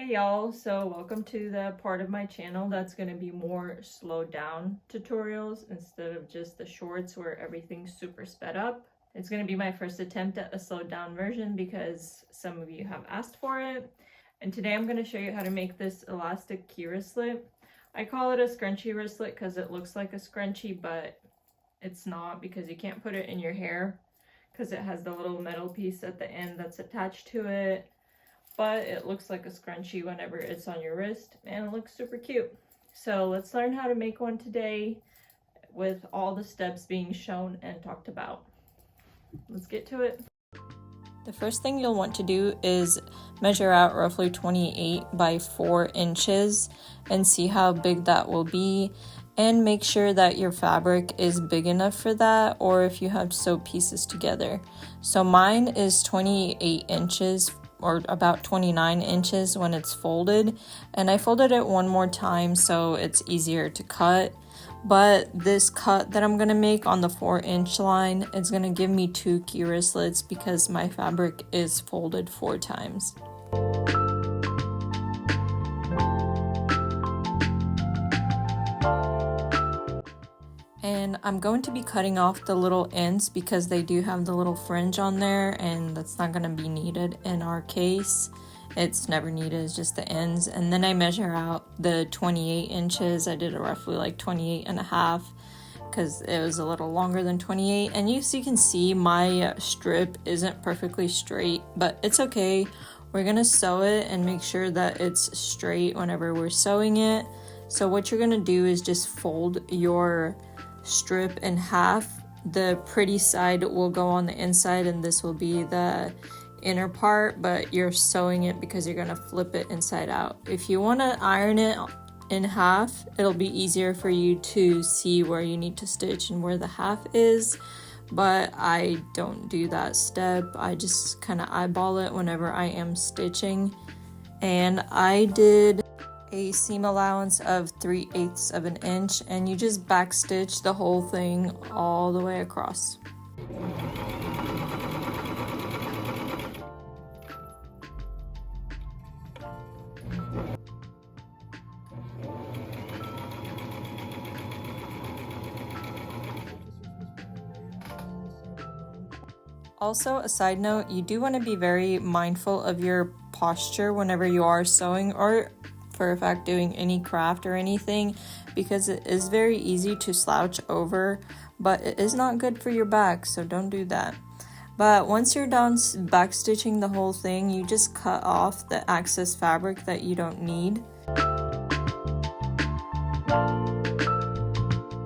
Hey y'all, so welcome to the part of my channel that's going to be more slowed down tutorials instead of just the shorts where everything's super sped up. It's going to be my first attempt at a slowed down version because some of you have asked for it. And today I'm going to show you how to make this elastic key wristlet. I call it a scrunchie wristlet because it looks like a scrunchie, but it's not because you can't put it in your hair because it has the little metal piece at the end that's attached to it. But it looks like a scrunchie whenever it's on your wrist and it looks super cute. So let's learn how to make one today with all the steps being shown and talked about. Let's get to it. The first thing you'll want to do is measure out roughly 28 by 4 inches and see how big that will be, and make sure that your fabric is big enough for that, or if you have to sew pieces together. So mine is 28 inches or about 29 inches when it's folded, and I folded it one more time so it's easier to cut. But this cut that I'm gonna make on the 4-inch line is gonna give me 2 key wristlets because my fabric is folded 4 times. And I'm going to be cutting off the little ends because they do have the little fringe on there, and that's not going to be needed in our case. It's never needed, it's just the ends. And then I measure out the 28 inches. I did a roughly like 28 and a half because it was a little longer than 28. And you can see my strip isn't perfectly straight, but it's okay. We're going to sew it and make sure that it's straight whenever we're sewing it. So what you're going to do is just fold your strip in half. The pretty side will go on the inside and this will be the inner part, but you're sewing it because you're going to flip it inside out. If you want to iron it in half, it'll be easier for you to see where you need to stitch and where the half is, but I don't do that step. I just kind of eyeball it whenever I am stitching. And I did a seam allowance of 3/8 of an inch, and you just back stitch the whole thing all the way across. Also, a side note, you do want to be very mindful of your posture whenever you are sewing, or for a fact doing any craft or anything, because it is very easy to slouch over, but it is not good for your back, so don't do that. But once you're done back stitching the whole thing, you just cut off the excess fabric that you don't need.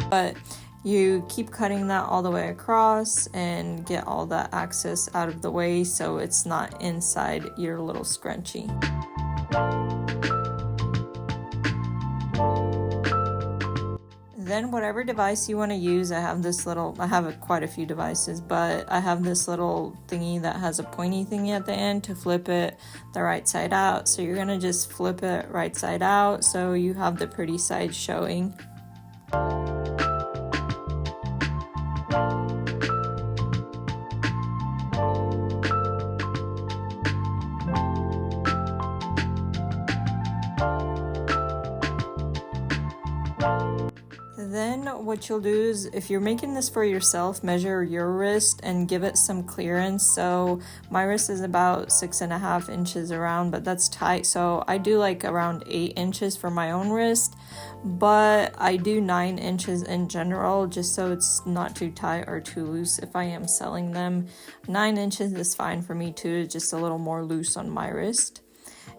But you keep cutting that all the way across and get all that excess out of the way so it's not inside your little scrunchie. Then whatever device you want to use, I have quite a few devices, but I have this little thingy that has a pointy thingy at the end to flip it the right side out. So you're going to just flip it right side out so you have the pretty side showing. Then what you'll do is, if you're making this for yourself, measure your wrist and give it some clearance. So my wrist is about 6.5 inches around, but that's tight. So I do like around 8 inches for my own wrist, but I do 9 inches in general, just so it's not too tight or too loose if I am selling them. 9 inches is fine for me too, just a little more loose on my wrist.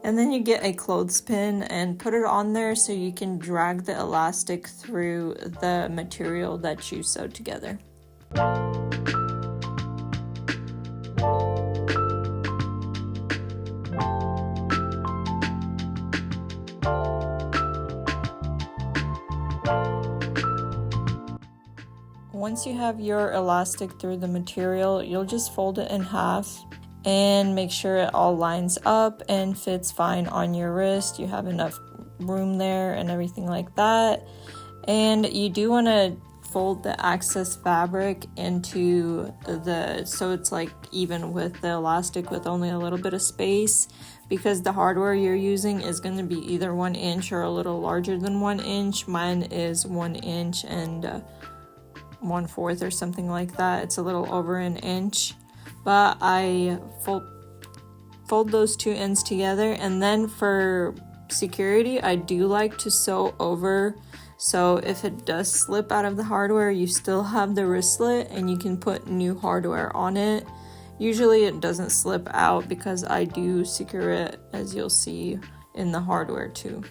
And then you get a clothespin and put it on there so you can drag the elastic through the material that you sewed together. Once you have your elastic through the material, you'll just fold it in half and make sure it all lines up and fits fine on your wrist. You have enough room there and everything like that. And you do want to fold the excess fabric into so it's like even with the elastic with only a little bit of space, because the hardware you're using is going to be either 1 inch or a little larger than 1 inch. Mine is 1 inch and 1/4 or something like that. It's a little over an inch, but I fold those two ends together, and then for security I do like to sew over, so if it does slip out of the hardware, you still have the wristlet and you can put new hardware on it. Usually it doesn't slip out because I do secure it, as you'll see in the hardware too.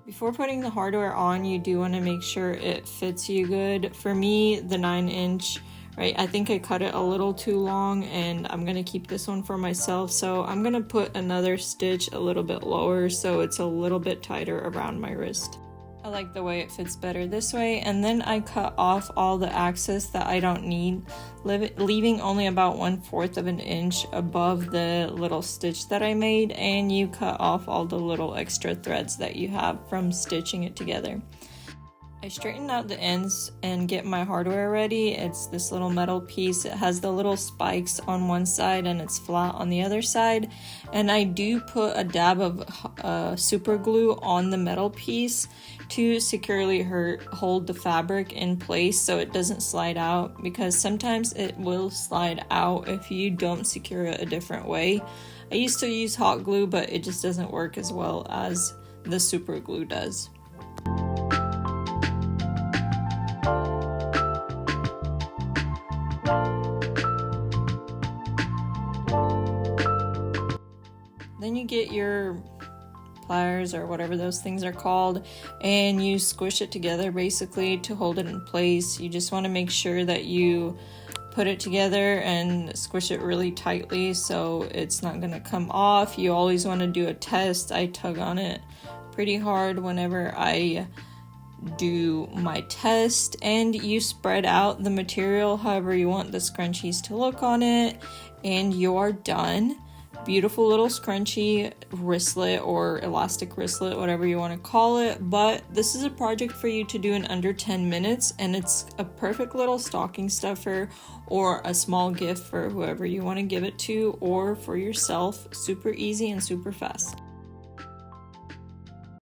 Before putting the hardware on, you do want to make sure it fits you good. For me, the 9 inch, right, I think I cut it a little too long, and I'm going to keep this one for myself, so I'm going to put another stitch a little bit lower so it's a little bit tighter around my wrist. I like the way it fits better this way, and then I cut off all the excess that I don't need, leaving only about 1/4 of an inch above the little stitch that I made, and you cut off all the little extra threads that you have from stitching it together. I straighten out the ends and get my hardware ready. It's this little metal piece. It has the little spikes on one side and it's flat on the other side. And I do put a dab of super glue on the metal piece to securely hold the fabric in place so it doesn't slide out, because sometimes it will slide out if you don't secure it a different way. I used to use hot glue, but it just doesn't work as well as the super glue does. Then you get your pliers or whatever those things are called, and you squish it together basically to hold it in place. You just want to make sure that you put it together and squish it really tightly so it's not going to come off. You always want to do a test. I tug on it pretty hard whenever I do my test, and you spread out the material however you want the scrunchies to look on it, and you're done. Beautiful little scrunchie wristlet or elastic wristlet, whatever you want to call it. But this is a project for you to do in under 10 minutes, and it's a perfect little stocking stuffer or a small gift for whoever you want to give it to, or for yourself. Super easy and super fast.